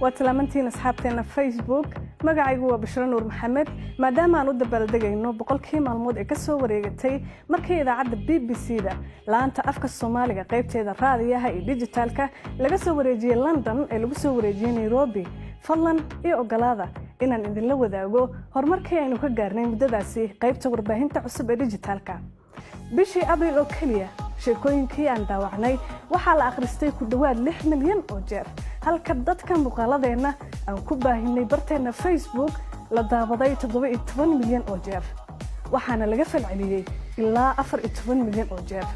وتلامنتين أصحابتنا فيسبوك magacaygu waa Bashir Nuur Maxamed maadaama aan u dabaaldegayno boqolkii maalmood ee ka soo wareegatay markii idaacadda BBC-da laanta afka Soomaaliga qaybteeda raadiyaha iyo digitalka laga soo wareejiyay London ee lagu soo wareejiyay Nairobi fadlan iyo ogolaada inaan idin la wadaago horumarkii aynu ka gaarnay muddadaasi qaybta warbaahinta cusub ee digitalka bishii Abriil oo kaliya sheekooyinkii aan daawacnay waxaa la akhristay ku dhawaad 6 milyan oo jeer halka dadka muuqaaladeena aan ku baahinay barteena Facebook la daawaday 17 milyan oo jeer waxaana laga falceliyay ilaa 14 milyan oo jeer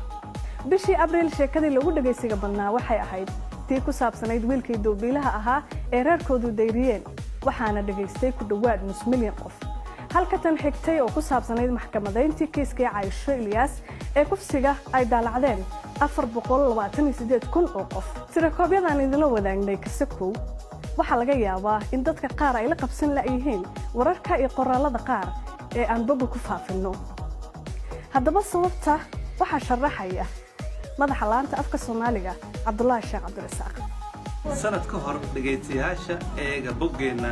bishii Abriil sheekadii lagu dhageysiga badnaa waxay ahayd tii ku saabsanayd wiilkii doobiilaha ahaa ee reerkoodu dayriyeen waxaana dhageystay ku dhawaad 5 milyan qof halka tan xigtay oo ku saabsanayd maxkamadeyntii kiiska Caaisho Ilyas ee kufsiga ay daalacdeen 428,000 oo qof tirakoobyadaan idinla wadaagnay kasakow waxa laga yaabaa in dadka qaar ay la qabsan la'yihiin wararka iyo qoraalada qaar ee aan bogga ku faafino haddaba sababta waxa sharaxaya madaxa laanta afka Soomaaliga Cabdullaahi Sheekh Cabdirasaaq sanad ka hor dhageystayaasha eega boggeena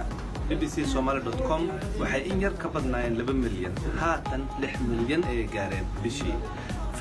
bbcsomali.com waxay in yar ka badnaayeen 2 milyan haatan 6 milyan ay gaareen bishii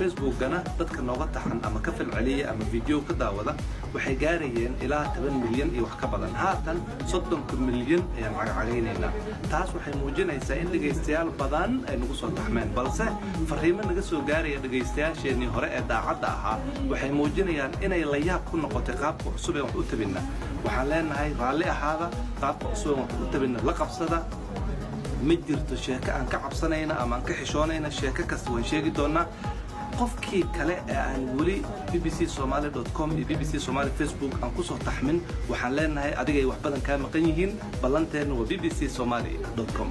Facebook-gana dadka nooga taxan ama ka falceliya ama video ka daawada waxay gaarayeen ilaa 10 milyan iyo wax ka badan haatan 30 milyan ayaan cagacagaynaynaa taas waxay muujinaysaa in dhageystayaal badan ay nagu soo taxmeen balse fariimo naga soo gaaraya dhageystayaasheenii hore ee daacadda ahaa waxay muujinayaan inay la yaab ku noqotay qaabka cusub ee wax u tabina waxaan leenahay raalli ahaada qaabka cusub ee wax u tabina la qabsada ma jirto sheeko aan ka cabsanayna ama aan ka xishoonayna sheeko kasta waan sheegi doonaa qofkii kale ee aan wali bbcsomali.com iyo BBC Somali Facebook aan ku soo taxmin waxaan leenahay adigay wax badan ka maqan yihiin ballanteena waa bbcsomali.com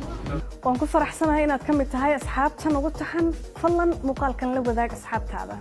waan ku faraxsanahay inaad ka mid tahay asxaabtan ugu taxan fadlan muuqaalkan la wadaag asxaabtaada